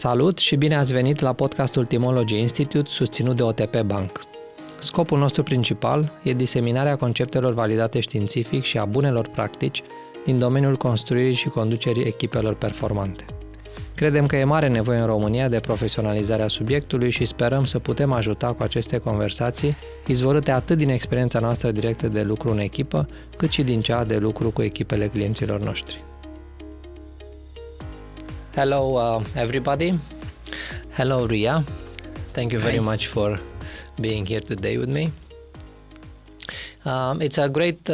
Salut și bine ați venit la podcastul Teamology Institute susținut de OTP Bank. Scopul nostru principal e diseminarea conceptelor validate științific și a bunelor practici din domeniul construirii și conducerii echipelor performante. Credem că e mare nevoie în România de profesionalizarea subiectului și sperăm să putem ajuta cu aceste conversații, izvorâte atât din experiența noastră directă de lucru în echipă, cât și din cea de lucru cu echipele clienților noștri. Hello everybody. Hello Ria. Thank you very much for being here today with me. It's a great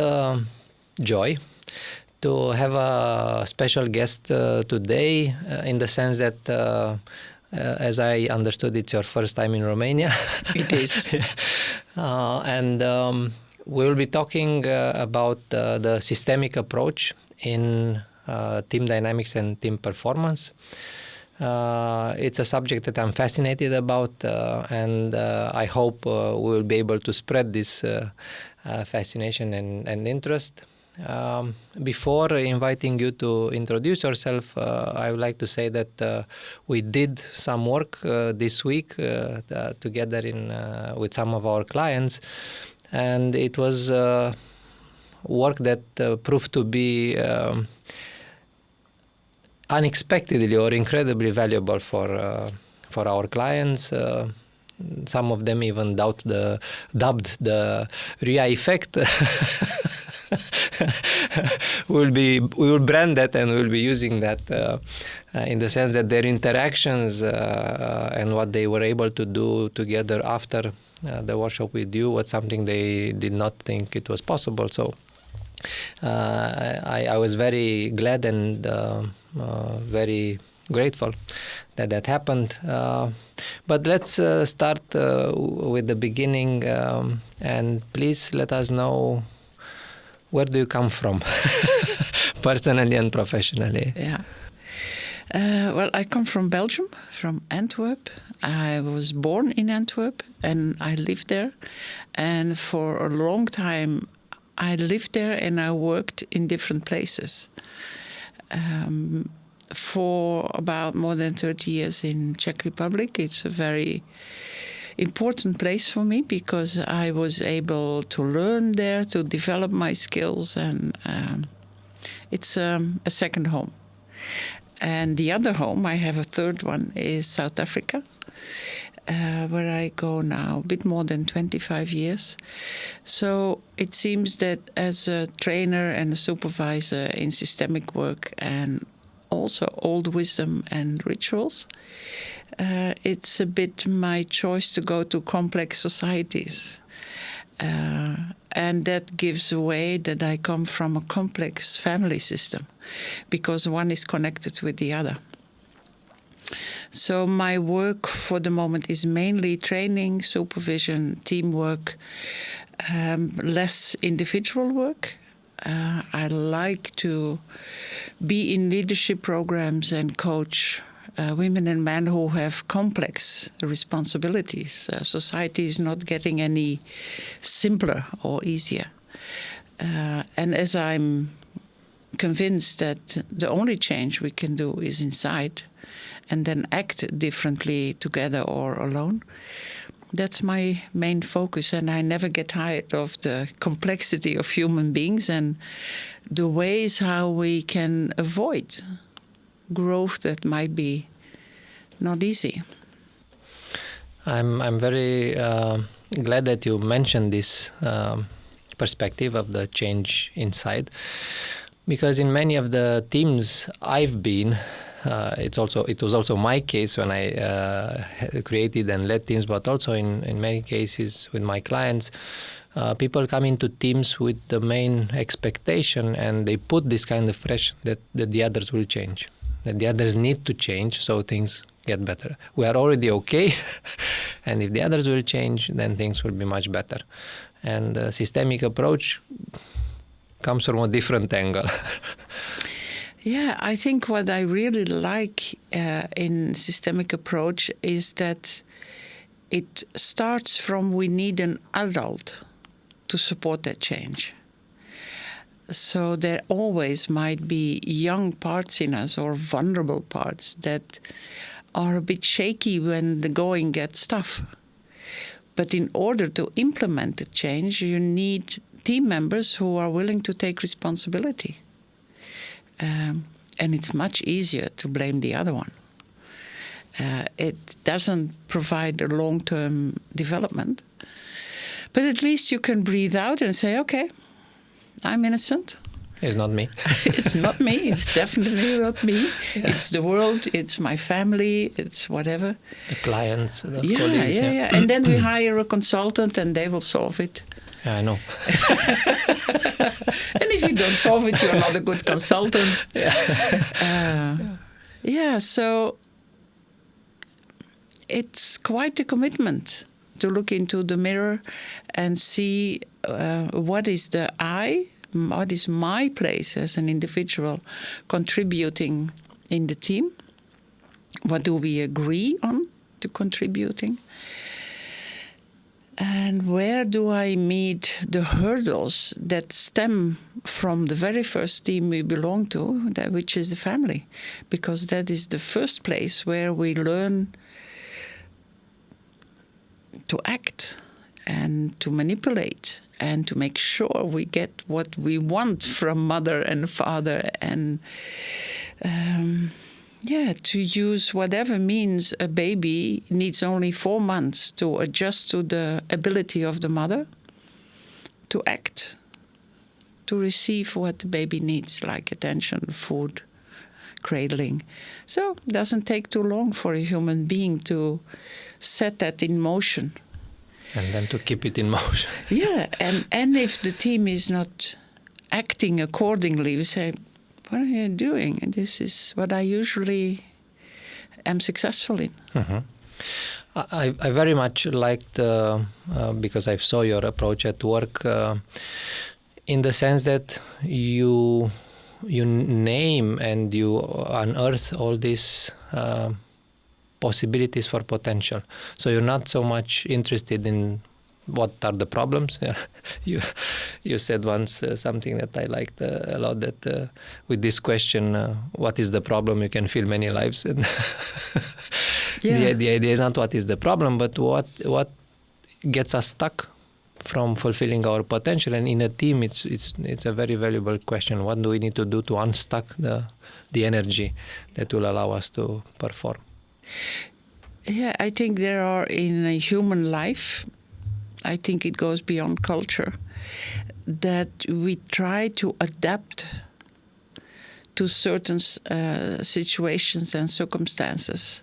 joy to have a special guest today in the sense that as I understood, it's your first time in Romania. It is. And we will be talking about the systemic approach in team dynamics and team performance. It's a subject that I'm fascinated about, and I hope we will be able to spread this fascination and interest. Before inviting you to introduce yourself, I would like to say that we did some work this week together with some of our clients, and it was work that proved to be unexpectedly or incredibly valuable for our clients. Some of them even dubbed the RIA effect. We will brand that, and we'll be using that in the sense that their interactions and what they were able to do together after the workshop with you was something they did not think it was possible. So I was very glad and very grateful that happened. But let's start with the beginning, and please let us know, where do you come from, personally and professionally? Yeah. Well, I come from Belgium, from Antwerp. I was born in Antwerp and I lived there. And for a long time, I lived there and I worked in different places. For about more than 30 years in Czech Republic. It's a very important place for me because I was able to learn there, to develop my skills, and it's a second home. And the other home, I have a third one, is South Africa, where I go now a bit more than 25 years. So it seems that as a trainer and a supervisor in systemic work and also old wisdom and rituals, it's a bit my choice to go to complex societies. And that gives away that I come from a complex family system because one is connected with the other. So my work for the moment is mainly training, supervision, teamwork, less individual work. I like to be in leadership programs and coach women and men who have complex responsibilities. Society is not getting any simpler or easier. And as I'm convinced that the only change we can do is inside and then act differently together or alone, that's my main focus, and I never get tired of the complexity of human beings and the ways how we can avoid growth that might be not easy. I'm very glad that you mentioned this perspective of the change inside, because in many of the teams I've been, it was also my case when I created and led teams, but also in many cases with my clients, people come into teams with the main expectation, and they put this kind of pressure that the others will change, that the others need to change so things get better. We are already okay, and if the others will change, then things will be much better. And the systemic approach comes from a different angle. Yeah, I think what I really like in systemic approach is that it starts from we need an adult to support that change. So there always might be young parts in us or vulnerable parts that are a bit shaky when the going gets tough. But in order to implement the change, you need team members who are willing to take responsibility. And it's much easier to blame the other one. It doesn't provide a long-term development. But at least you can breathe out and say, okay, I'm innocent. It's not me. It's not me. It's definitely not me. Yeah. It's the world. It's my family. It's whatever. The clients, the colleagues. Yeah. And then we hire a consultant and they will solve it. Yeah, I know. And if you don't solve it, you're not a good consultant. So it's quite a commitment to look into the mirror and see what is the I, what is my place as an individual contributing in the team? What do we agree on to contributing? And where do I meet the hurdles that stem from the very first team we belong to, which is the family? Because that is the first place where we learn to act and to manipulate and to make sure we get what we want from mother and father, and to use whatever means. A baby needs only 4 months to adjust to the ability of the mother to act, to receive what the baby needs, like attention, food, cradling. So it doesn't take too long for a human being to set that in motion. And then to keep it in motion. And if the team is not acting accordingly, we say, what are you doing? And this is what I usually am successful in. Mm-hmm. I very much liked, because I saw your approach at work, in the sense that you name and you unearth all these possibilities for potential. So you're not so much interested in what are the problems. You said once something that I liked a lot, that with this question, what is the problem, you can fill many lives. And the idea is not what is the problem, but what gets us stuck from fulfilling our potential. And in a team, it's a very valuable question. What do we need to do to unstuck the energy that will allow us to perform? Yeah, I think there are in a human life, I think it goes beyond culture, that we try to adapt to certain situations and circumstances.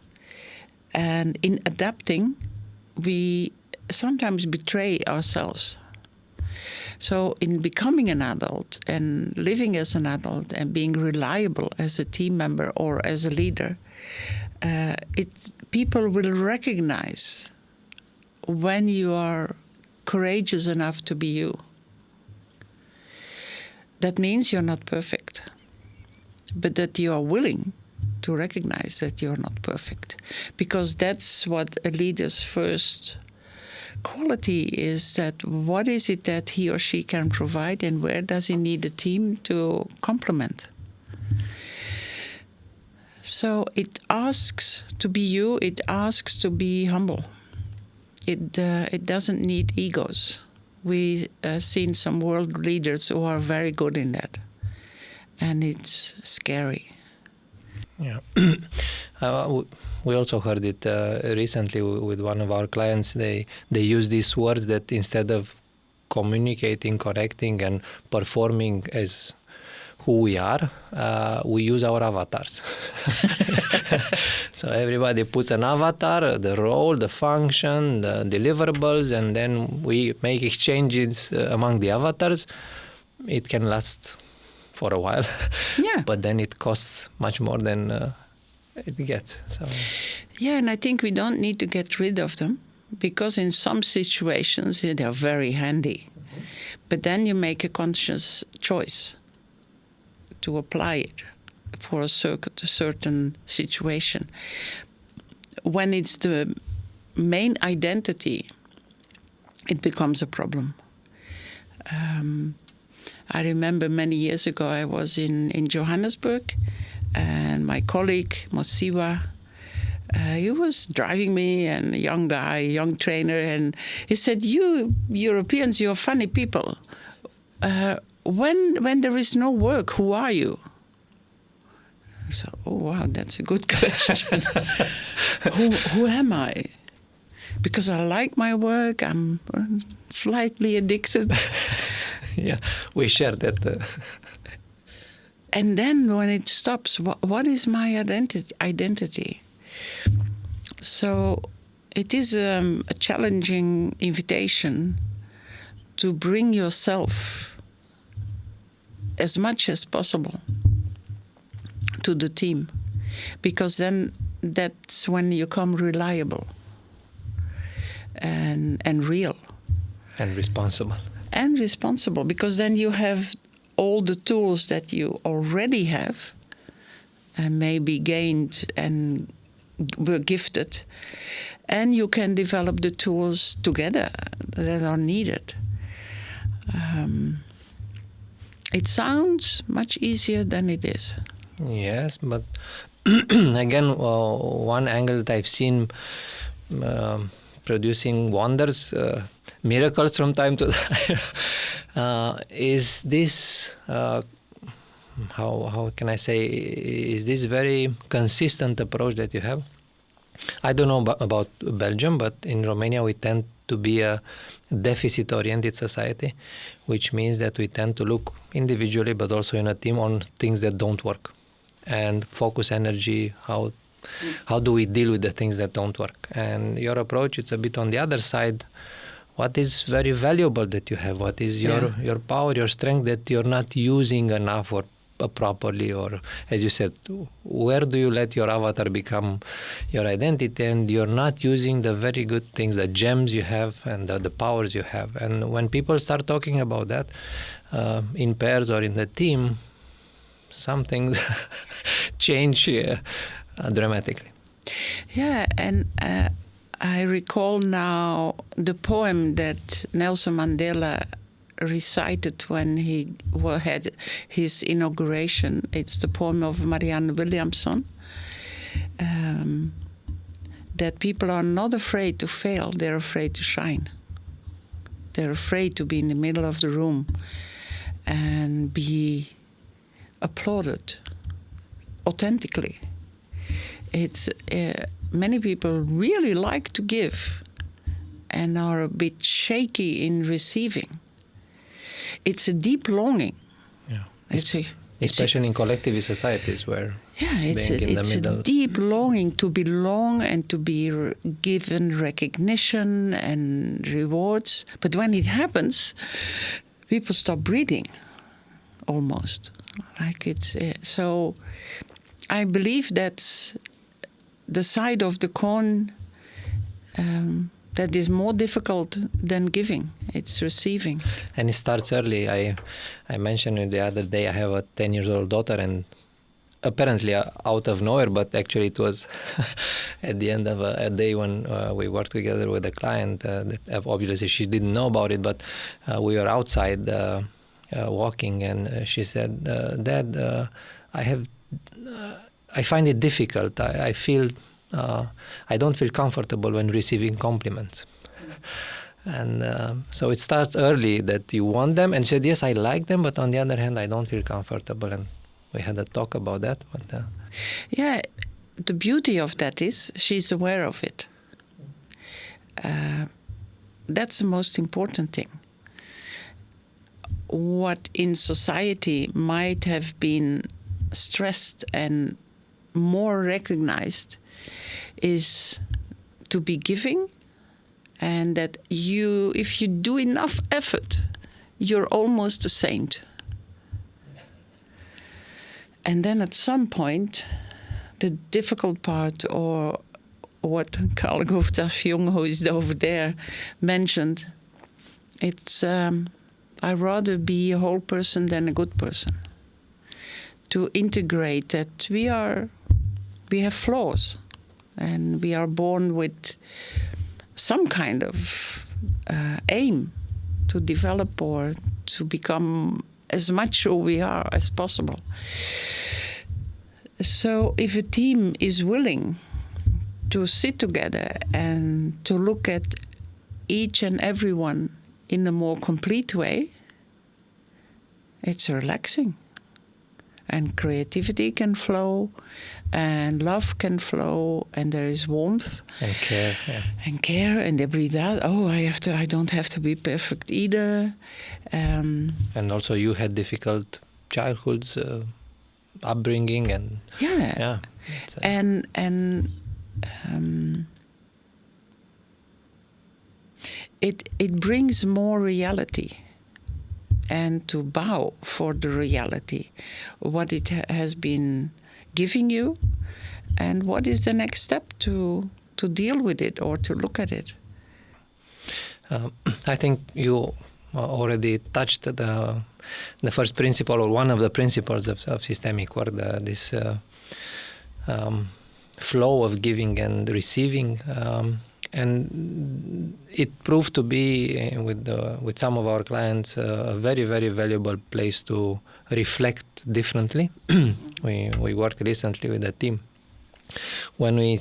And in adapting, we sometimes betray ourselves. So in becoming an adult and living as an adult and being reliable as a team member or as a leader, people will recognize when you are courageous enough to be you. That means you're not perfect, but that you are willing to recognize that you're not perfect, because that's what a leader's first quality is, that what is it that he or she can provide and where does he need a team to complement. So it asks to be you, it asks to be humble. It doesn't need egos. We've seen some world leaders who are very good in that. And it's scary. Yeah. We also heard it recently with one of our clients. They use these words that instead of communicating, correcting, and performing as who we are, we use our avatars. So everybody puts an avatar, the role, the function, the deliverables, and then we make exchanges among the avatars. It can last for a while, but then it costs much more than it gets. So. Yeah, and I think we don't need to get rid of them, because in some situations they are very handy. Mm-hmm. But then you make a conscious choice to apply it for a certain situation. When it's the main identity, it becomes a problem. I remember many years ago I was in Johannesburg, and my colleague Mosiwa He was driving me, and a young guy, young trainer, and he said, "You Europeans, you're funny people. When there is no work, who are you?" So, oh wow, that's a good question. who am I? Because I like my work, I'm slightly addicted. Yeah, we share that. And then when it stops, what is my identity? So it is a challenging invitation to bring yourself as much as possible to the team, because then that's when you become reliable and real. And responsible. And responsible, because then you have all the tools that you already have and maybe gained and were gifted, and you can develop the tools together that are needed. It sounds much easier than it is. Yes, but again, one angle that I've seen producing wonders, miracles from time to time, is this, how can I say, is this very consistent approach that you have. I don't know about Belgium, but in Romania we tend to be a deficit-oriented society, which means that we tend to look individually but also in a team on things that don't work and focus energy, how do we deal with the things that don't work. And your approach, it's a bit on the other side. What is very valuable that you have? What is your power, your strength that you're not using enough or properly, or as you said, where do you let your avatar become your identity, and you're not using the very good things, the gems you have and the powers you have. And when people start talking about that in pairs or in the team, some things change dramatically. Yeah, and I recall now the poem that Nelson Mandela recited when he had his inauguration. It's the poem of Marianne Williamson, that people are not afraid to fail, they're afraid to shine. They're afraid to be in the middle of the room and be applauded authentically. It's many people really like to give and are a bit shaky in receiving. It's a deep longing. Yeah. Especially in collectivist societies where it's a deep longing to belong and to be given recognition and rewards. But when it happens, people stop breathing, almost. So I believe that's the side of the coin that is more difficult than giving. It's receiving. And it starts early. I mentioned it the other day, I have a 10-year-old daughter, and apparently out of nowhere, but actually it was at the end of a day when we worked together with a client. That obviously she didn't know about it, but we were outside walking, and she said, "Dad, I find it difficult. I feel I don't feel comfortable when receiving compliments." And so it starts early that you want them, and she said, "Yes, I like them, but on the other hand, I don't feel comfortable." And we had a talk about that. But yeah, the beauty of that is she's aware of it. That's the most important thing. What in society might have been stressed and more recognized is to be giving, and that if you do enough effort, you're almost a saint. And then at some point, the difficult part, or what Carl Gustav Jung, who is over there, mentioned, it's I'd rather be a whole person than a good person. To integrate that we have flaws, and we are born with some kind of aim to develop or to become as much who we are as possible. So if a team is willing to sit together and to look at each and everyone in a more complete way, it's relaxing. And creativity can flow, and love can flow, and there is warmth And care. Yeah. and care, and they breathe out. Oh, I don't have to be perfect either. And also, you had difficult childhoods, upbringing, and Yeah. it's, it brings more reality, and to bow for the reality, what it has been giving you, and what is the next step to deal with it or to look at it. I think you already touched the first principle, or one of the principles of systemic work, this flow of giving and receiving, and it proved to be with some of our clients a very, very valuable place to reflect differently. We worked recently with a team when we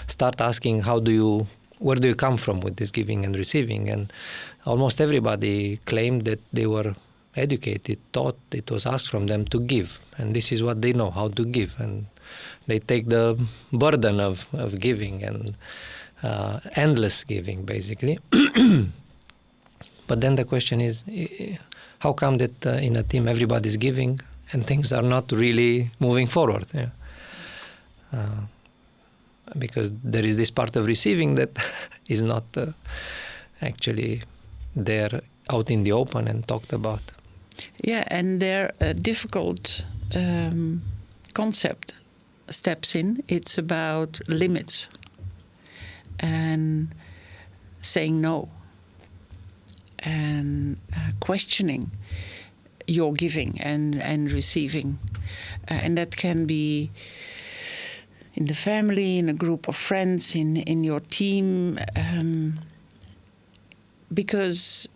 start asking where do you come from with this giving and receiving, and almost everybody claimed that they were educated, taught, it was asked from them to give, and this is what they know, how to give, and they take the burden of giving and endless giving, basically. But then the question is, how come that in a team everybody's giving and things are not really moving forward? Yeah. Because there is this part of receiving that is not actually there out in the open and talked about. Yeah, and there a difficult concept steps in. It's about limits and saying no and questioning your giving and receiving. And that can be in the family, in a group of friends, in your team. Because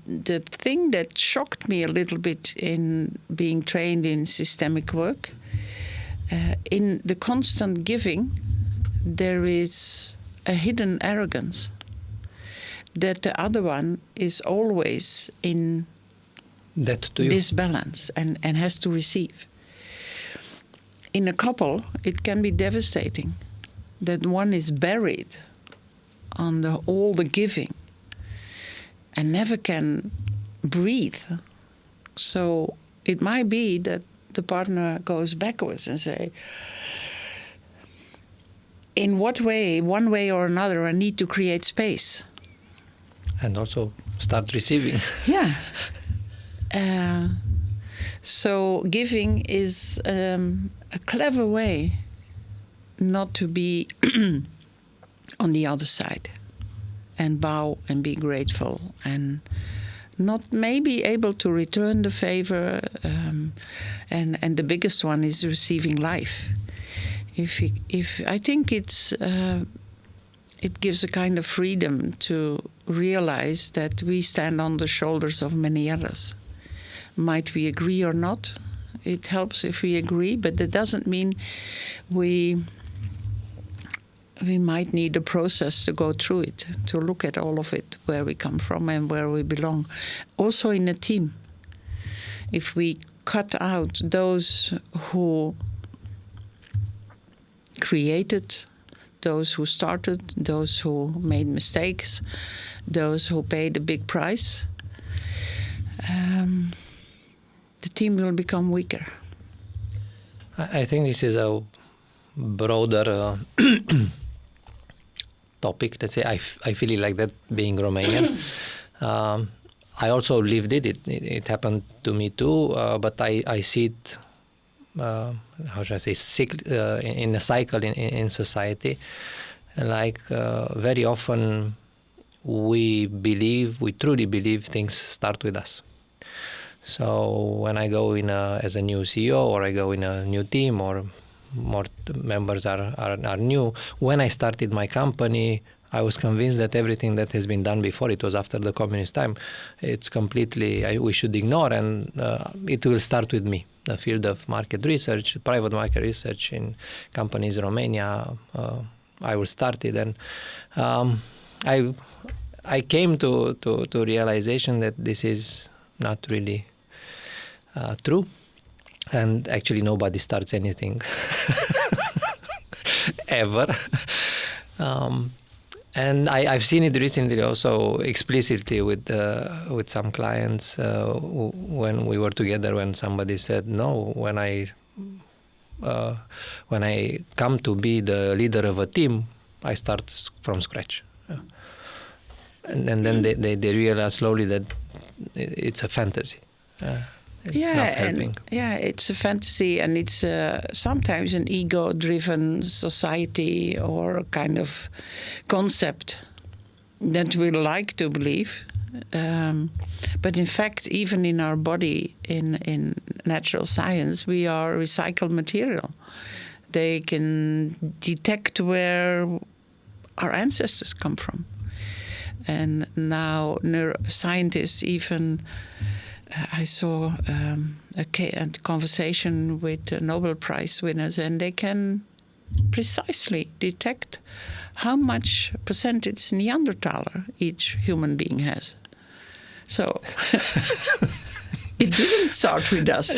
the thing that shocked me a little bit in being trained in systemic work, in the constant giving, there is a hidden arrogance that the other one is always in disbalance and has to receive. In a couple, it can be devastating that one is buried under all the giving and never can breathe. So it might be that the partner goes backwards and say, in what way, one way or another, I need to create space. And also start receiving. Yeah. So giving is a clever way not to be on the other side and bow and be grateful and not maybe able to return the favor. And the biggest one is receiving life. If I think it gives a kind of freedom to realize that we stand on the shoulders of many others. Might we agree or not? It helps if we agree, but that doesn't mean we might need a process to go through it, to look at all of it, where we come from and where we belong. Also in a team, if we cut out those who created, those who started, those who made mistakes, those who paid a big price, the team will become weaker. I think this is a broader topic. Let's say I feel it like that, being Romanian. I also lived it. It happened to me too, but I see it, how should I say, in a cycle in society. Like very often we truly believe things start with us. So when I go in as a new CEO, or I go in a new team, or more members are new, when I started my company, I was convinced that everything that has been done before, it was after the communist time, it's completely, we should ignore, and it will start with me. The field of market research, private market research in companies in Romania, I will start it. And I came to realization that this is not really true, and actually nobody starts anything ever. And I've seen it recently also explicitly with some clients when we were together, when somebody said, no, when I come to be the leader of a team, I start from scratch. And then they realize slowly that it's a fantasy. It's not helping. It's a fantasy, and it's sometimes an ego-driven society or kind of concept that we like to believe. But in fact, even in our body, in natural science, we are recycled material. They can detect where our ancestors come from. And now neuroscientists even... I saw a conversation with Nobel Prize winners, and they can precisely detect how much percentage Neanderthaler each human being has. So it didn't start with us.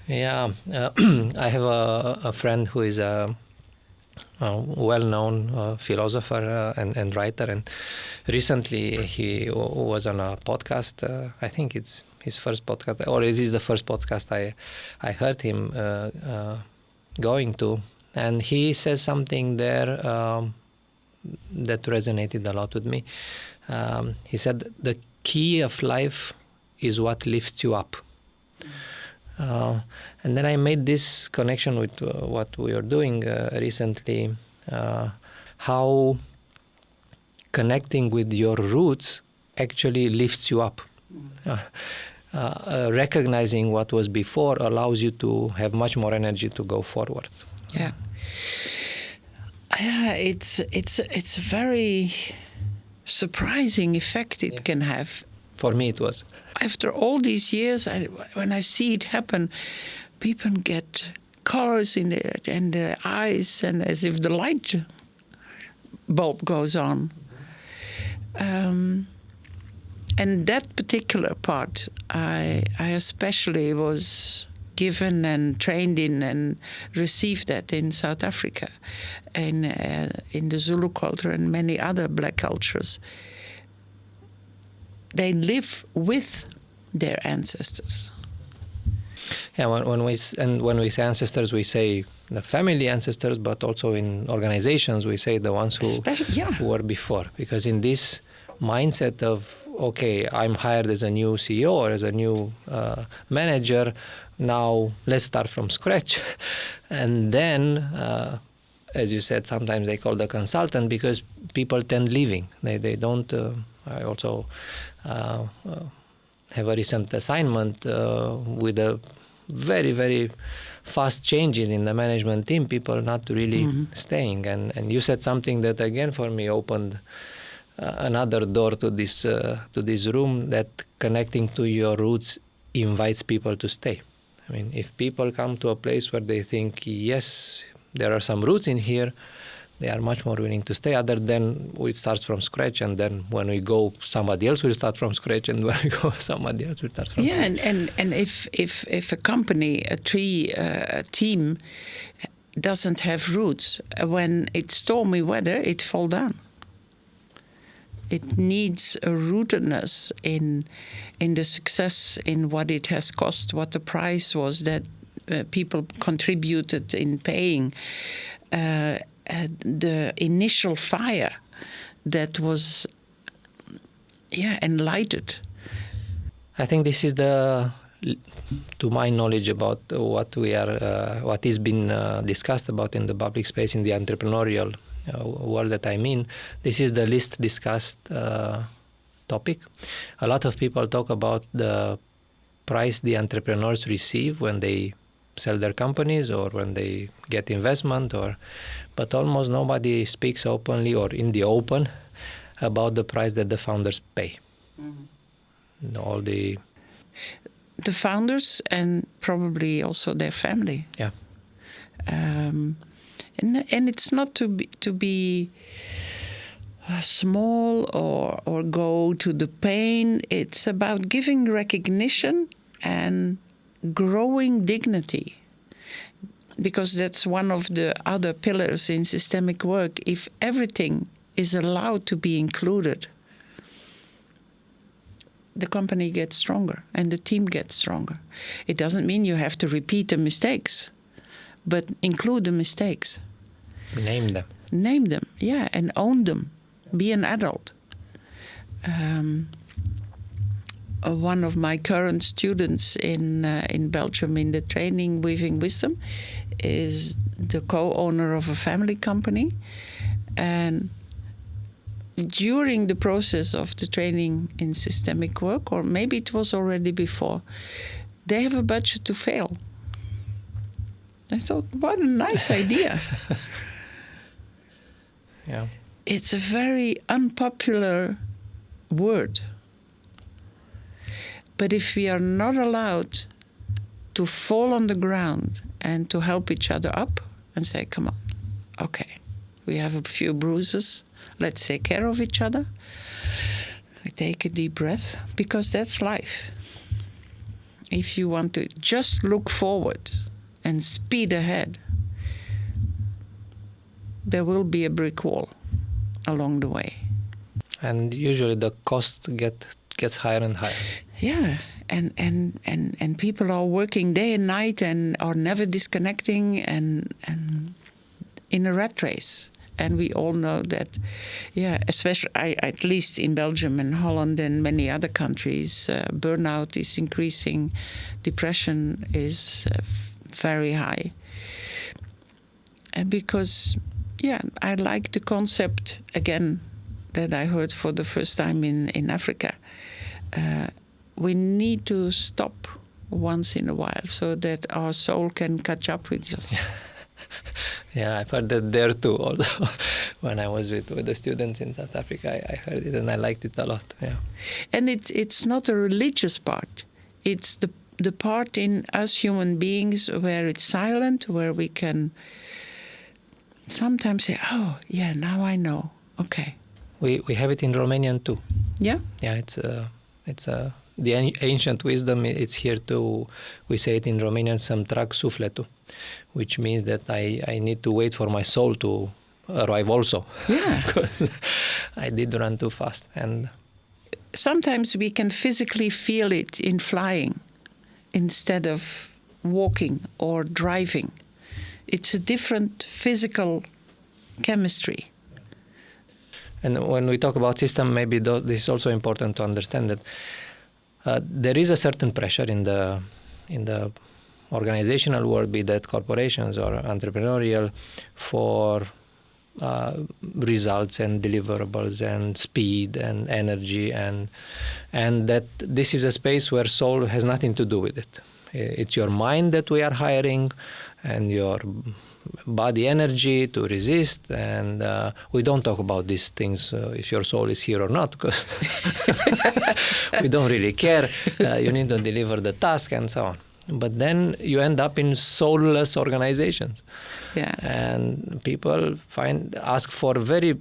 Yeah, I have a friend who is a well-known philosopher and writer, and recently he was on a podcast. I think it's his first podcast, or it is the first podcast I heard him going to, and he says something there that resonated a lot with me. He said, the key of life is what lifts you up. And then I made this connection with what we are doing recently, how connecting with your roots actually lifts you up. Recognizing what was before allows you to have much more energy to go forward. Yeah, it's a very surprising effect it can have. For me, it was. After all these years, when I see it happen, people get colors in the eyes, and as if the light bulb goes on. And that particular part, I especially was given and trained in and received that in South Africa, and in the Zulu culture and many other black cultures. They live with their ancestors. Yeah, when we say ancestors, we say the family ancestors, but also in organizations we say the ones who were before. Because in this mindset of, okay, I'm hired as a new CEO or as a new manager, now let's start from scratch. And then, as you said, sometimes they call the consultant because people tend leaving. They don't... I also have a recent assignment with a very, very fast changes in the management team, people not really staying. And you said something that, again, for me opened another door to this room, that connecting to your roots invites people to stay. I mean, if people come to a place where they think, yes, there are some roots in here, they are much more willing to stay, other than it starts from scratch, and then when we go, somebody else will start from scratch, and when we go, somebody else will start from scratch. And if a company, a team doesn't have roots, when it's stormy weather, it falls down. It needs a rootedness in the success, in what it has cost, what the price was that people contributed in paying. The initial fire that was, enlightened. I think this is to my knowledge, about what is being discussed about in the public space, in the entrepreneurial world that I'm in. This is the least discussed topic. A lot of people talk about the price the entrepreneurs receive when they sell their companies or when they get investment, but almost nobody speaks openly or in the open about the price that the founders pay. All the founders, and probably also their family. Yeah. And it's not to be small or go to the pain. It's about giving recognition and growing dignity, because that's one of the other pillars in systemic work. If everything is allowed to be included, the company gets stronger and the team gets stronger. It doesn't mean you have to repeat the mistakes, but include the mistakes. Name them. Name them, yeah, and own them. Be an adult. One of my current students in Belgium in the training Weaving Wisdom is the co-owner of a family company. And during the process of the training in systemic work, or maybe it was already before, they have a budget to fail. I thought, what a nice idea. Yeah. It's a very unpopular word. But if we are not allowed to fall on the ground and to help each other up and say, come on, okay, we have a few bruises, let's take care of each other. We take a deep breath, because that's life. If you want to just look forward and speed ahead, there will be a brick wall along the way. And usually the cost gets higher and higher. Yeah, and people are working day and night and are never disconnecting and in a rat race. And we all know that, yeah, especially at least in Belgium and Holland and many other countries, burnout is increasing, depression is very high. And because, yeah, I like the concept, again, that I heard for the first time in Africa. We need to stop once in a while so that our soul can catch up with us. Yeah, I've heard that there too also. When I was with the students in South Africa, I heard it and I liked it a lot. Yeah. And it's not a religious part. It's the part in us human beings where it's silent, where we can sometimes say, oh, yeah, now I know. Okay. We have it in Romanian too. Yeah? Yeah, it's the ancient wisdom. It's here to, we say it in Romanian, să-mi trag sufletul, which means that I need to wait for my soul to arrive also. Yeah. Because I did run too fast. And sometimes we can physically feel it in flying instead of walking or driving. It's a different physical chemistry. And when we talk about system, maybe this is also important to understand that there is a certain pressure in the organizational world, be that corporations or entrepreneurial, for results and deliverables and speed and energy, and that this is a space where soul has nothing to do with it. It's your mind that we are hiring and your body energy to resist, and we don't talk about these things if your soul is here or not, because we don't really care. You need to deliver the task and so on. But then you end up in soulless organizations. Yeah. And people ask for a very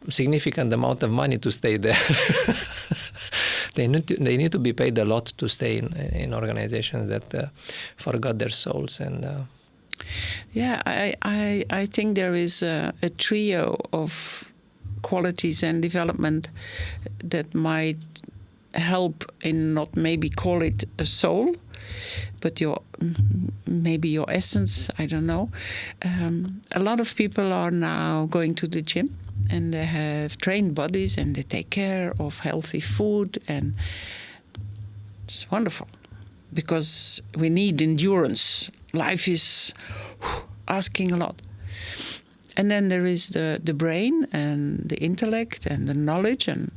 significant amount of money to stay there. They need to be paid a lot to stay in organizations that forgot their souls. And yeah, I think there is a trio of qualities and development that might help in, not maybe call it a soul, but maybe your essence, I don't know. A lot of people are now going to the gym and they have trained bodies and they take care of healthy food, and it's wonderful because we need endurance. Life is asking a lot. And then there is the brain and the intellect and the knowledge, and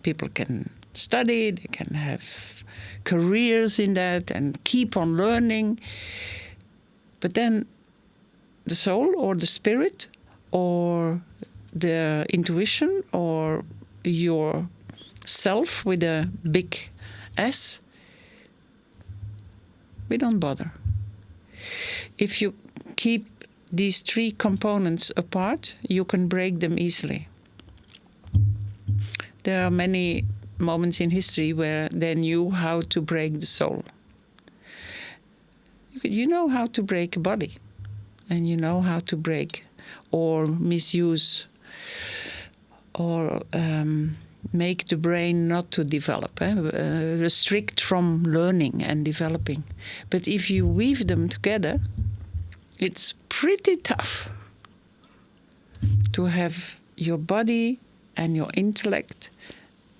people can study, they can have careers in that and keep on learning. But then the soul or the spirit or the intuition or your self with a big S, we don't bother. If you keep these three components apart, you can break them easily. There are many moments in history where they knew how to break the soul. You know how to break a body, and you know how to break or misuse or make the brain not to develop, restrict from learning and developing. But if you weave them together, it's pretty tough to have your body and your intellect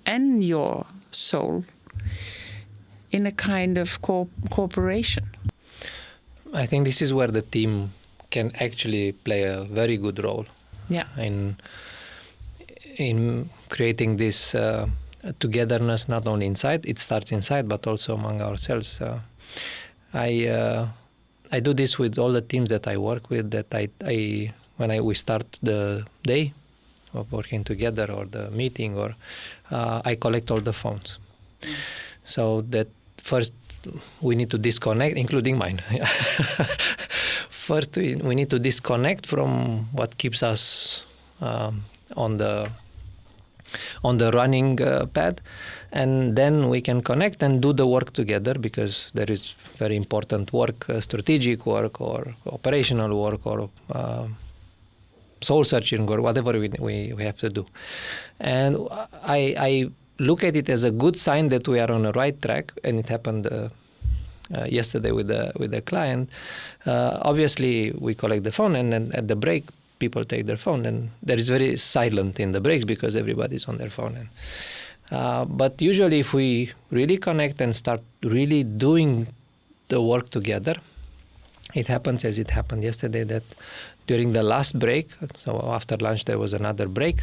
and your soul in a kind of cooperation. I think this is where the team can actually play a very good role. Yeah. In creating this togetherness, not only inside, it starts inside, but also among ourselves. I do this with all the teams that I work with. That we start the day of working together or the meeting, or I collect all the phones. So that first we need to disconnect, including mine. First, we need to disconnect from what keeps us on the running pad, and then we can connect and do the work together, because there is very important work, strategic work or operational work or soul searching or whatever we have to do. And I look at it as a good sign that we are on the right track, and it happened yesterday with the client. Obviously, we collect the phone, and then at the break, people take their phone, and there is very silent in the breaks because everybody's on their phone. But usually, if we really connect and start really doing the work together, it happens as it happened yesterday, that during the last break, so after lunch there was another break,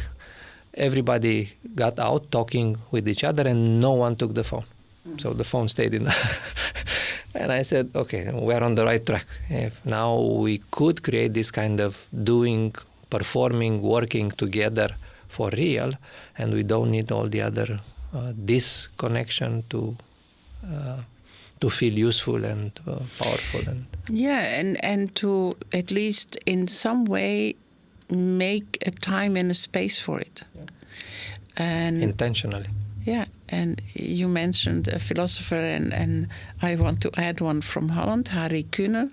everybody got out talking with each other and no one took the phone. So the phone stayed in. And I said, okay, we're on the right track. If now we could create this kind of doing, performing, working together for real, and we don't need all the other disconnection to feel useful and powerful. And to at least in some way make a time and a space for it. Yeah. And intentionally. Yeah, and you mentioned a philosopher, and I want to add one from Holland, Harry Kuhner.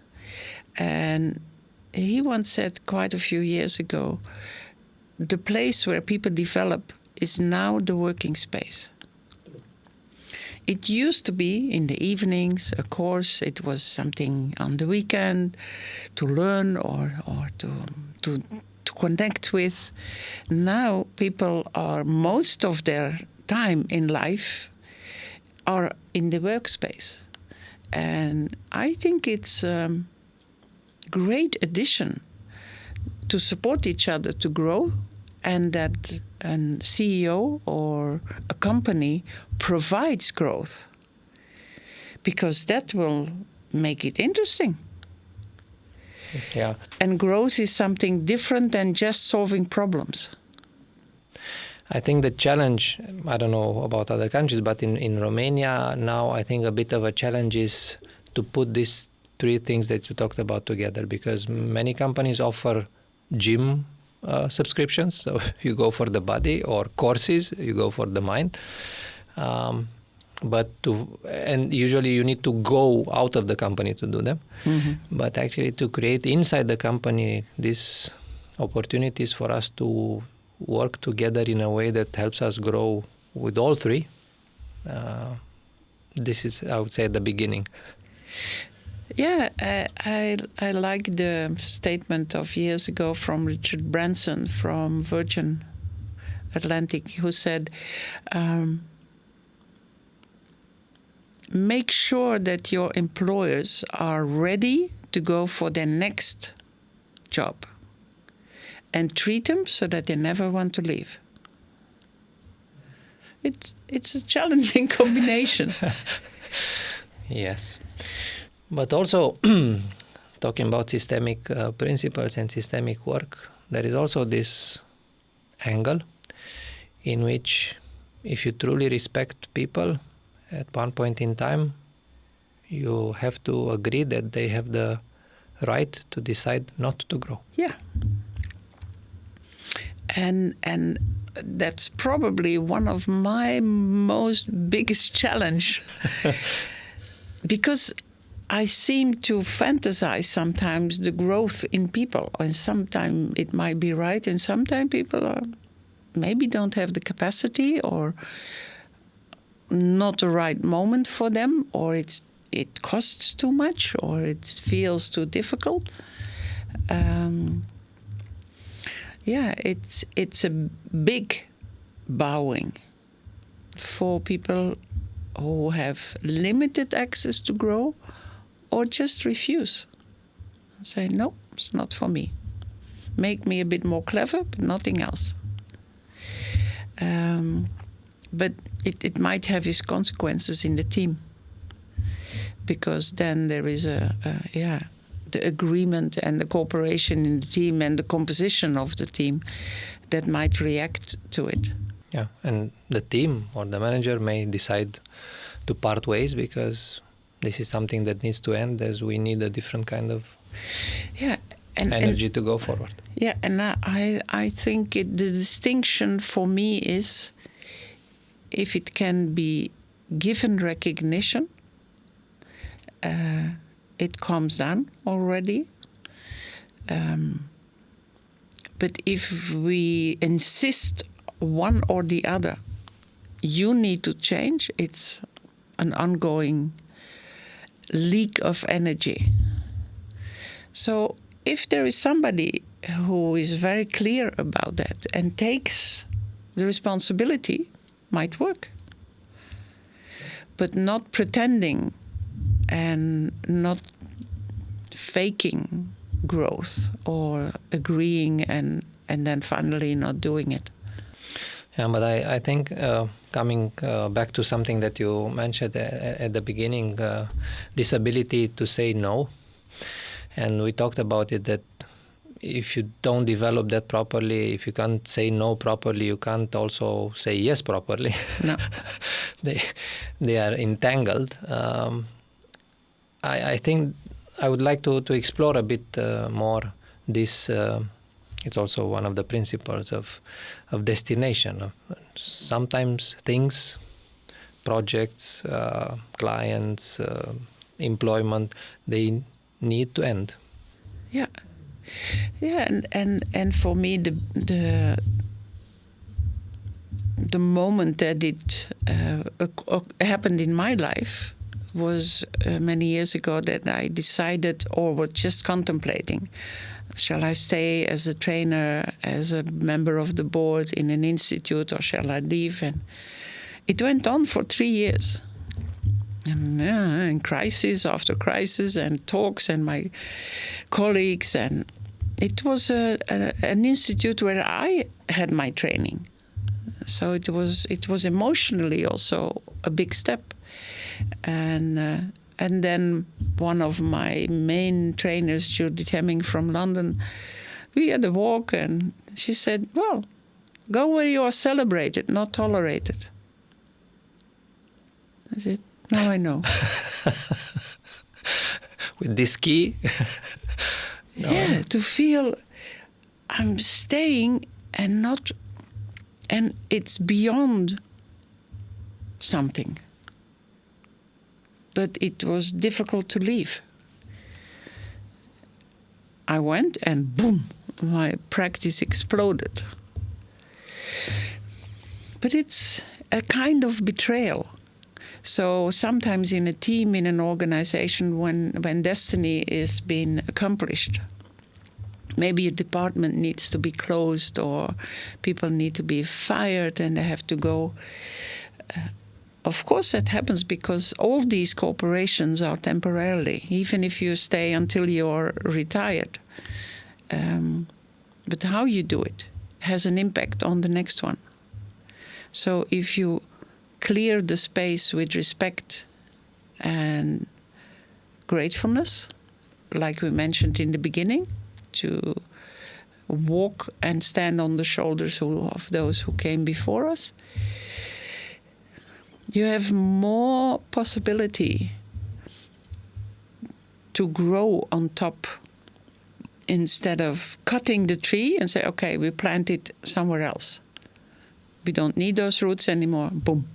And he once said quite a few years ago, the place where people develop is now the working space. It used to be in the evenings, a course, it was something on the weekend to learn or to connect with. Now people are, most of their time in life are in the workspace. And I think it's a great addition to support each other to grow, and that a CEO or a company provides growth, because that will make it interesting. Yeah. And growth is something different than just solving problems. I think the challenge, I don't know about other countries, but in Romania now I think a bit of a challenge is to put these three things that you talked about together, because many companies offer gym subscriptions. So you go for the body, or courses, you go for the mind. And usually you need to go out of the company to do them. Mm-hmm. But actually to create inside the company these opportunities for us to work together in a way that helps us grow with all three. This is, I would say, the beginning. Yeah, I like the statement of years ago from Richard Branson from Virgin Atlantic, who said, make sure that your employers are ready to go for their next job, and treat them so that they never want to leave. It's a challenging combination. Yes. But also, talking about systemic principles and systemic work, there is also this angle in which if you truly respect people, at one point in time, you have to agree that they have the right to decide not to grow. Yeah. And that's probably one of my most biggest challenge. Because I seem to fantasize sometimes the growth in people, and sometimes it might be right, and sometimes people maybe don't have the capacity, or not the right moment for them, or it costs too much, or it feels too difficult. It's a big bowing for people who have limited access to grow, or just refuse. Say, no, it's not for me. Make me a bit more clever, but nothing else. But it might have its consequences in the team, because then there is the agreement and the cooperation in the team and the composition of the team that might react to it. Yeah, and the team or the manager may decide to part ways because this is something that needs to end, as we need a different kind of energy to go forward. Yeah, and I think the distinction for me is if it can be given recognition, it comes down already. But if we insist one or the other, you need to change, it's an ongoing leak of energy. So if there is somebody who is very clear about that and takes the responsibility, might work. But not pretending and not faking growth or agreeing and then finally not doing it. Yeah, but I think coming back to something that you mentioned at the beginning, this ability to say no. And we talked about it, that if you don't develop that properly, if you can't say no properly, you can't also say yes properly. No. They are entangled. I think I would like to explore a bit more this. It's also one of the principles of destination. Sometimes things, projects, clients, employment, they need to end. Yeah, and for me the moment that it happened in my life was many years ago, that I decided, or was just contemplating, shall I stay as a trainer, as a member of the board in an institute, or shall I leave? And it went on for 3 years. And crisis after crisis, and talks, and my colleagues, and it was an institute where I had my training, so it was emotionally also a big step, and then one of my main trainers, Judith Hemming from London, we had a walk, and she said, "Well, go where you are celebrated, not tolerated." I said, "Now I know." With this key? No. Yeah, to feel I'm staying and it's beyond something. But it was difficult to leave. I went and boom, my practice exploded. But it's a kind of betrayal. So sometimes in a team, in an organization, when destiny is being accomplished, maybe a department needs to be closed, or people need to be fired and they have to go. Of course that happens because all these corporations are temporarily, even if you stay until you're retired. But how you do it has an impact on the next one. So if you clear the space with respect and gratefulness, like we mentioned in the beginning, to walk and stand on the shoulders of those who came before us, you have more possibility to grow on top instead of cutting the tree and say, okay, we plant it somewhere else. We don't need those roots anymore. Boom.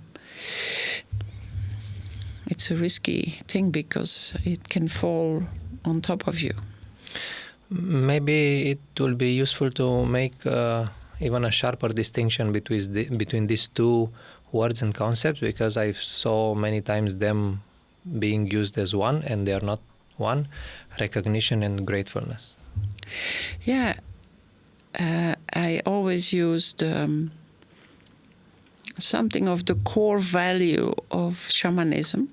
It's a risky thing because it can fall on top of you. Maybe it will be useful to make even a sharper distinction between these two words and concepts, because I saw many times them being used as one, and they are not one: recognition and gratefulness. Yeah, I always used something of the core value of shamanism,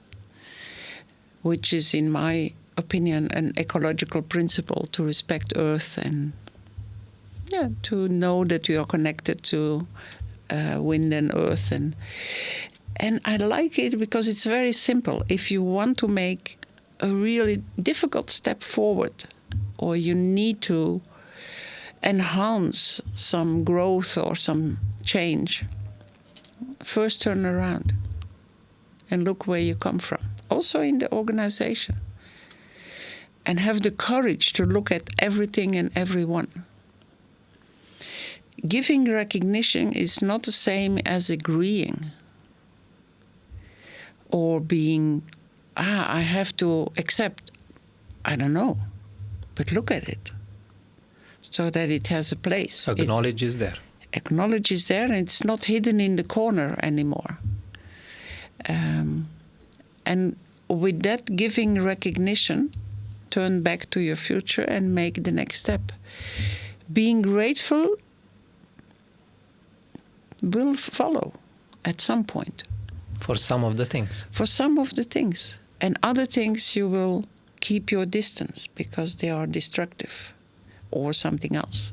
which is, in my opinion, an ecological principle to respect Earth and to know that we are connected to wind and earth. And I like it because it's very simple. If you want to make a really difficult step forward, or you need to enhance some growth or some change, first turn around and look where you come from. Also in the organization. And have the courage to look at everything and everyone. Giving recognition is not the same as agreeing or being, I have to accept. I don't know, but look at it so that it has a place. Acknowledge is there. Acknowledge is there, and it's not hidden in the corner anymore. And with that giving recognition, turn back to your future and make the next step. Being grateful will follow at some point. For some of the things. For some of the things. And other things you will keep your distance because they are destructive or something else.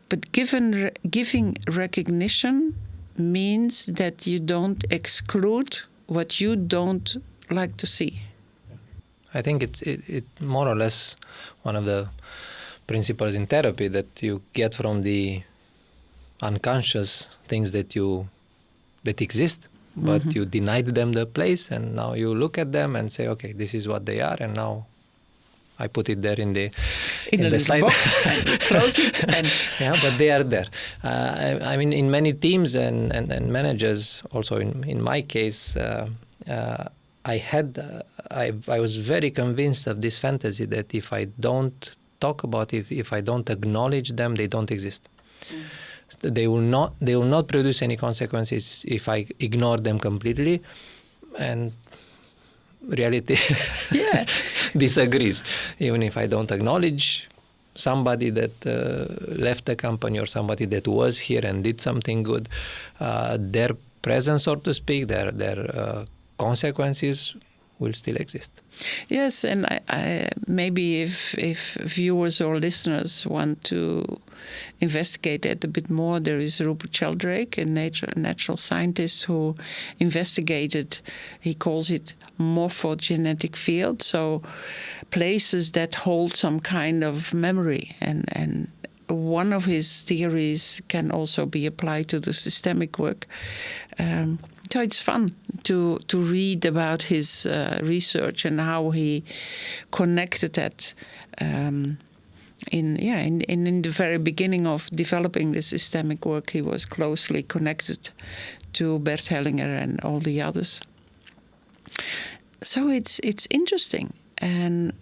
But giving recognition means that you don't exclude what you don't like to see. I think it's more or less one of the principles in therapy that you get from the unconscious things that exist, but you denied them the place, and now you look at them and say, okay, this is what they are, and now I put it there in the slide box and close it. And yeah, but they are there. I mean, in many teams and managers, also in my case, I was very convinced of this fantasy that if I don't talk about it, if I don't acknowledge them, they don't exist. They will not produce any consequences if I ignore them completely. And reality disagrees. Even if I don't acknowledge somebody that left the company or somebody that was here and did something good, their presence, so to speak, their consequences will still exist. Yes, and I maybe if viewers or listeners want to investigate it a bit more, there is Rupert Sheldrake, a natural scientist who investigated, he calls it morphogenetic field, so places that hold some kind of memory, and one of his theories can also be applied to the systemic work. So it's fun to read about his research and how he connected that in the very beginning of developing the systemic work. He was closely connected to Bert Hellinger and all the others. So it's interesting, and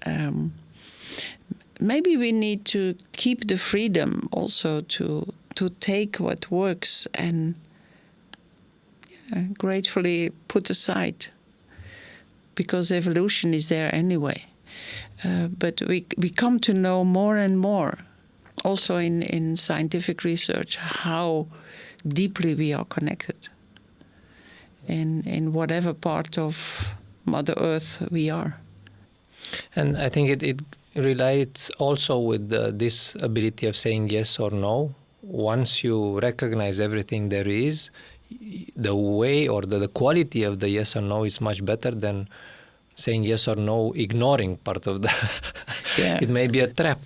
maybe we need to keep the freedom also to take what works and gratefully put aside, because evolution is there anyway. But we come to know more and more, also in scientific research, how deeply we are connected in whatever part of Mother Earth we are. And I think it relates also with this ability of saying yes or no. Once you recognize everything there is, the way or the quality of the yes or no is much better than saying yes or no, ignoring part of the... It may be a trap,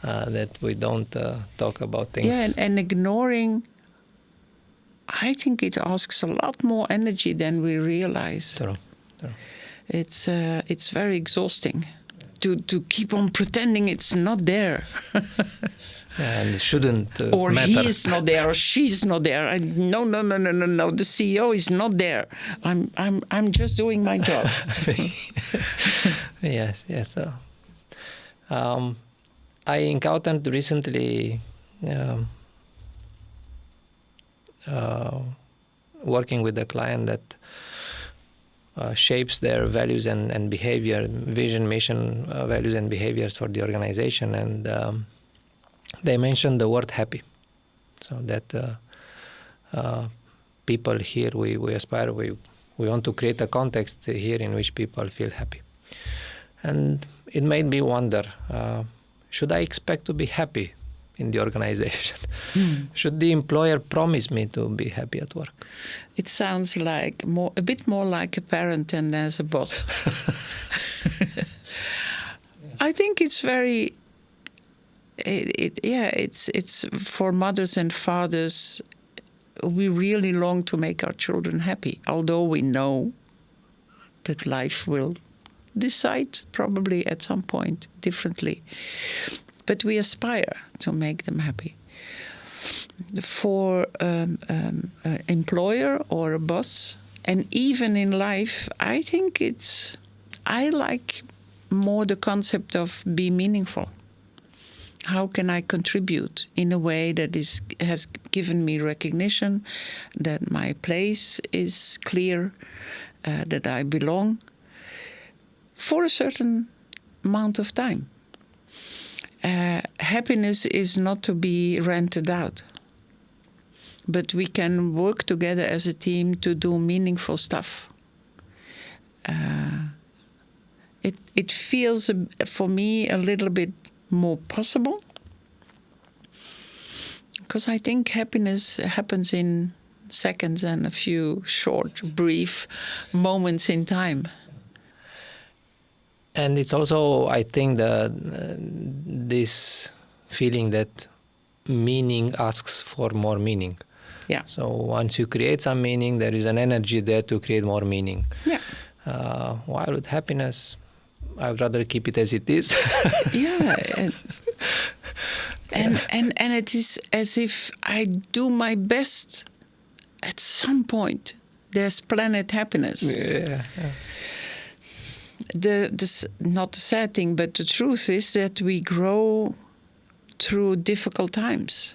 that we don't talk about things. Yeah, and ignoring, I think it asks a lot more energy than we realize. True. It's very exhausting to keep on pretending it's not there. And it shouldn't Or matter. he is not there, or she's not there. No. The CEO is not there. I'm just doing my job. Yes. I encountered recently working with a client that shapes their values and behavior, vision, mission, values and behaviors for the organization. And they mentioned the word happy. So that people here, we aspire, we want to create a context here in which people feel happy. And it made me wonder, should I expect to be happy in the organization? Should the employer promise me to be happy at work? It sounds like a bit more like a parent than as a boss. I think it's very... It's for mothers and fathers. We really long to make our children happy, although we know that life will decide probably at some point differently. But we aspire to make them happy. For an employer or a boss, and even in life, I think I like more the concept of be meaningful. How can I contribute in a way that has given me recognition, that my place is clear, that I belong for a certain amount of time? Happiness is not to be rented out, but we can work together as a team to do meaningful stuff. It feels, for me, a little bit more possible, because I think happiness happens in seconds and a few short, brief moments in time. And it's also, I think, this feeling that meaning asks for more meaning. Yeah. So once you create some meaning, there is an energy there to create more meaning. Yeah. While with happiness, I would rather keep it as it is. Yeah. And it is as if I do my best. At some point, there's planet happiness. Yeah. Not the sad thing, but the truth is that we grow through difficult times.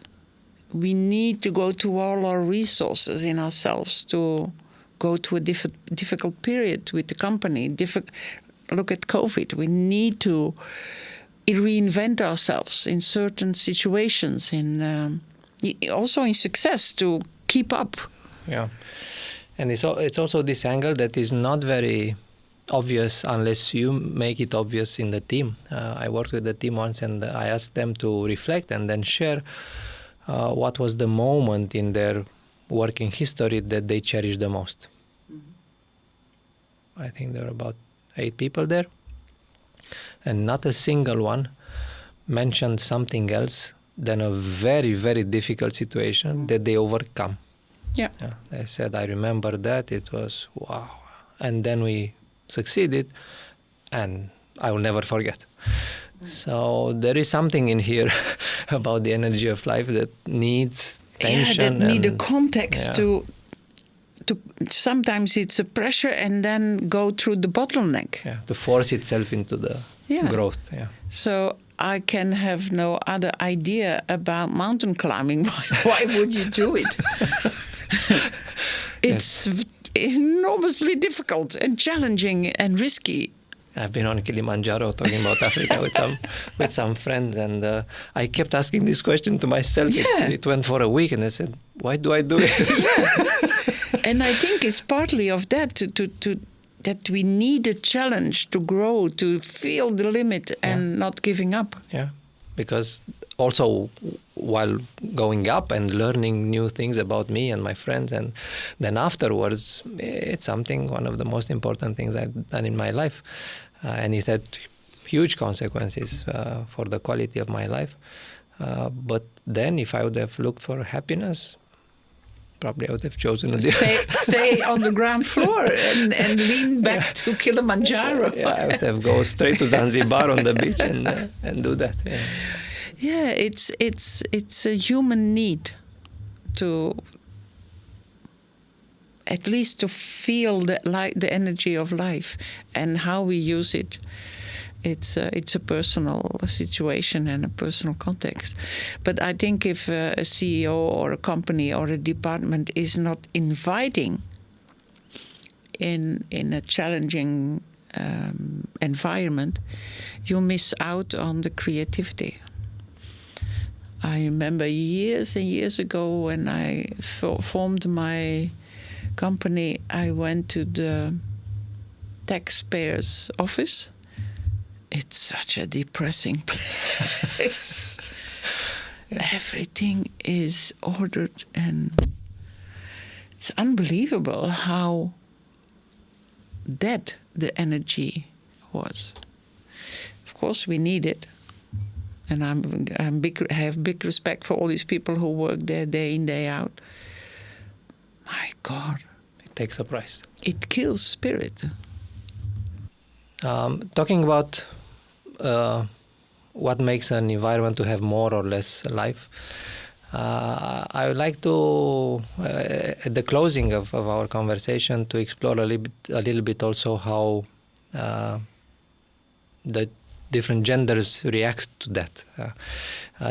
We need to go to all our resources in ourselves to go to a difficult period with the company. Look at COVID. We need to reinvent ourselves in certain situations, also in success, to keep up. Yeah. And it's also this angle that is not very obvious unless you make it obvious in the team. I worked with the team once, and I asked them to reflect and then share what was the moment in their working history that they cherished the most. Mm-hmm. I think there were about 8 people there, and not a single one mentioned something else than a very, very difficult situation that they overcome. Yeah. They said, I remember that, it was wow. And then we succeeded, and I will never forget. So there is something in here about the energy of life that needs tension. That need a context to sometimes it's a pressure and then go through the bottleneck. Yeah, to force itself into the growth. Yeah. So I can have no other idea about mountain climbing. Why would you do it? It's enormously difficult and challenging and risky. I've been on Kilimanjaro talking about Africa with some friends, and I kept asking this question to myself. Yeah. It went for a week, and I said, "Why do I do it?" And I think it's partly of that that we need a challenge to grow, to feel the limit, and not giving up. Yeah, because also while going up and learning new things about me and my friends, and then afterwards, it's one of the most important things I've done in my life. And it had huge consequences for the quality of my life. But then if I would have looked for happiness, probably I would have chosen a different... Stay on the ground floor and lean back to Kilimanjaro. Yeah, I would have go straight to Zanzibar on the beach and do that. Yeah. Yeah, it's a human need to at least to feel the energy of life, and how we use it. It's a personal situation and a personal context. But I think if a CEO or a company or a department is not inviting in a challenging environment, you miss out on the creativity. I remember years and years ago when I formed my company, I went to the taxpayer's office. It's such a depressing place. Everything is ordered, and it's unbelievable how dead the energy was. Of course, we need it. And I have big respect for all these people who work there day in, day out. My God. It takes a price. It kills spirit. Talking about what makes an environment to have more or less life, I would like to, at the closing of our conversation, to explore a little bit also how the different genders react to that.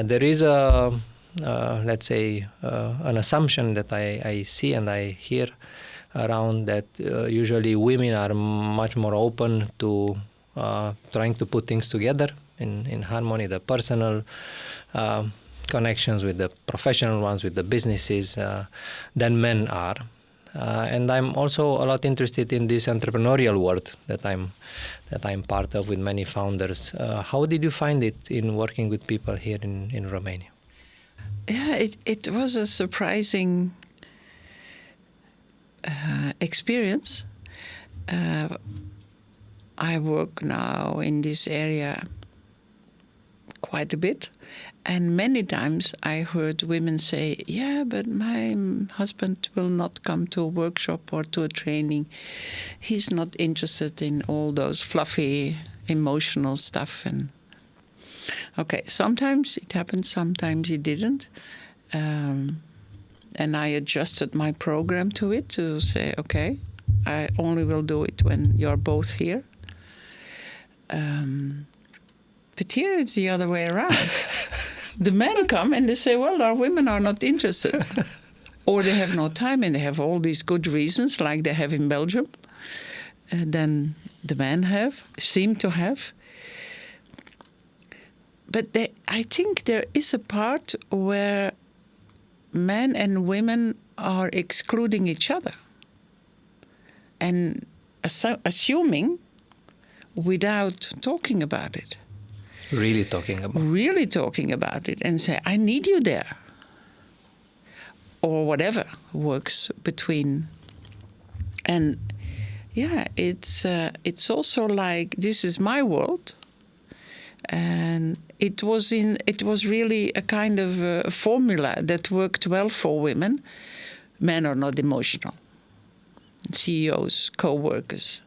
There is let's say, an assumption that I see and I hear around that usually women are much more open to trying to put things together in harmony, the personal connections with the professional ones, with the businesses, than men are. And I'm also a lot interested in this entrepreneurial world that I'm part of with many founders. How did you find it in working with people here in Romania? Yeah, it was a surprising experience. I work now in this area quite a bit, and many times I heard women say, yeah, but my husband will not come to a workshop or to a training. He's not interested in all those fluffy, emotional stuff. And okay, sometimes it happened, sometimes it didn't. And I adjusted my program to it to say, okay, I only will do it when you're both here. But here it's the other way around. The men come and they say, well, our women are not interested. Or they have no time and they have all these good reasons like they have in Belgium. Then the men seem to have. But I think there is a part where men and women are excluding each other. And assuming without talking about it. Really talking about it and say, I need you there. Or whatever works between. And yeah, it's also like, this is my world. And it was really a kind of a formula that worked well for women. Men are not emotional. CEOs, co-workers.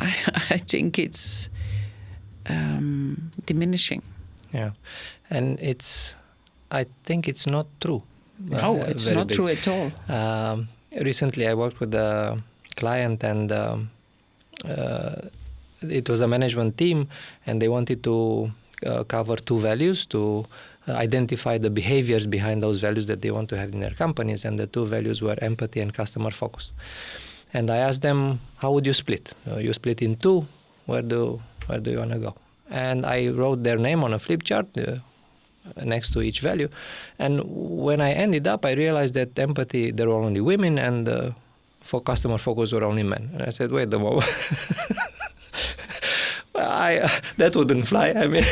I think it's diminishing. Yeah, and I think it's not true. No, it's not true at all. Recently, I worked with a client, and it was a management team, and they wanted to cover two values, to identify the behaviors behind those values that they want to have in their companies, and the two values were empathy and customer focus. And I asked them, how would you split? You split in two, where do you want to go? And I wrote their name on a flip chart next to each value. And when I ended up, I realized that empathy, there were only women, and for customer focus were only men. And I said, wait a moment. That wouldn't fly. I mean,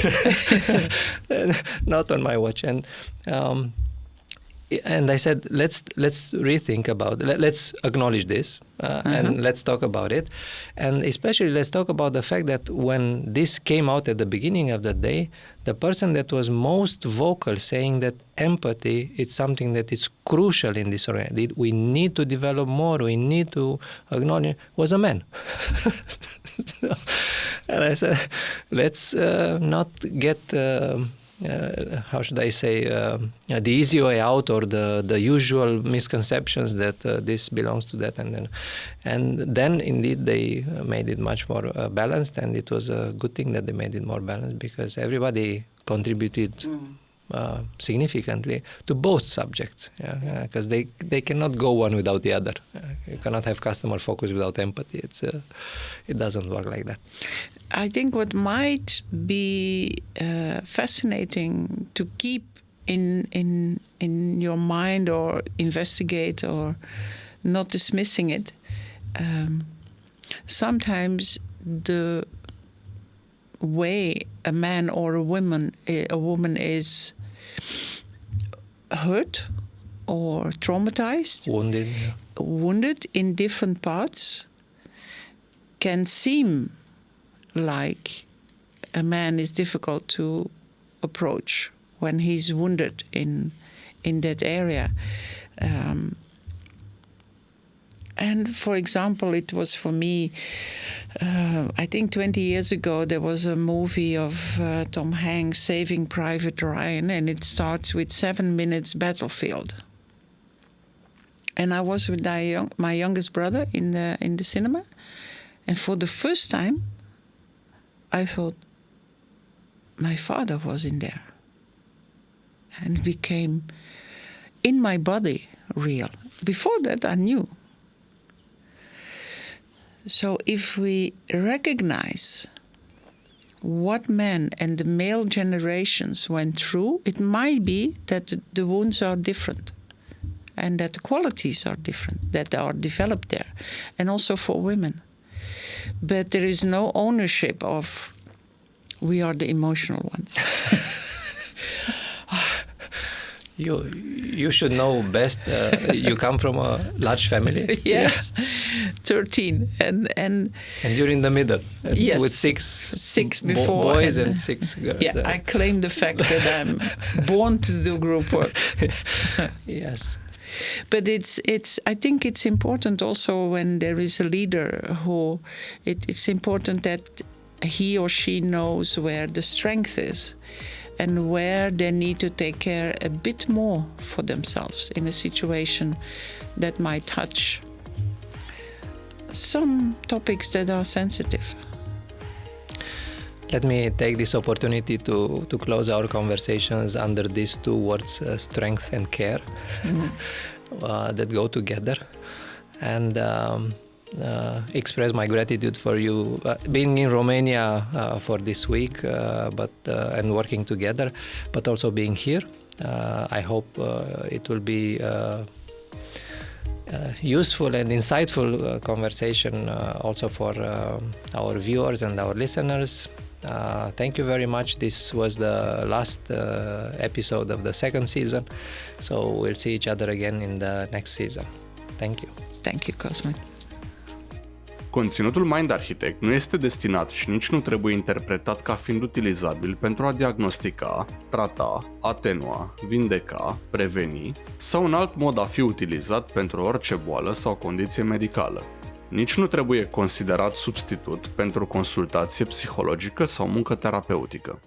not on my watch. And I said, let's rethink about it. Let's acknowledge this. and let's talk about it. And especially let's talk about the fact that when this came out at the beginning of the day, the person that was most vocal saying that empathy is something that is crucial in this organization, we need to develop more, we need to acknowledge, was a man. And I said, let's not get, how should I say, the easy way out or the usual misconceptions that this belongs to that. And then indeed they made it much more balanced, and it was a good thing that they made it more balanced because everybody contributed significantly to both subjects, because they cannot go one without the other. You cannot have customer focus without empathy. It doesn't work like that. I think what might be fascinating to keep in your mind or investigate or not dismissing it, sometimes the way a man or a woman is hurt or traumatized, wounded in different parts, can seem like a man is difficult to approach when he's wounded in that area. And for example, it was for me, I think 20 years ago, there was a movie of Tom Hanks, Saving Private Ryan, and it starts with 7 minutes battlefield. And I was with my youngest brother in the cinema, and for the first time, I thought my father was in there. And it became, in my body, real. Before that, I knew. So if we recognize what men and the male generations went through, it might be that the wounds are different and that the qualities are different, that are developed there, and also for women. But there is no ownership of we are the emotional ones. You should know best. You come from a large family. Yes, 13, and you're in the middle. Yes, with six before boys and 6 girls. Yeah, I claim the fact that I'm born to do group work. Yes, but I think it's important also when there is a leader who it's important that he or she knows where the strength is, and where they need to take care a bit more for themselves in a situation that might touch some topics that are sensitive. Let me take this opportunity to close our conversations under these 2 words, strength and care, that go together. And express my gratitude for you being in Romania for this week, and working together, but also being here. I hope it will be useful and insightful conversation also for our viewers and our listeners. Thank you very much. This was the last episode of the 2nd season, so we'll see each other again in the next season. Thank you. Thank you, Cosmin. Conținutul Mind Architect nu este destinat și nici nu trebuie interpretat ca fiind utilizabil pentru a diagnostica, trata, atenua, vindeca, preveni sau un alt mod a fi utilizat pentru orice boală sau condiție medicală. Nici nu trebuie considerat substitut pentru consultație psihologică sau muncă terapeutică.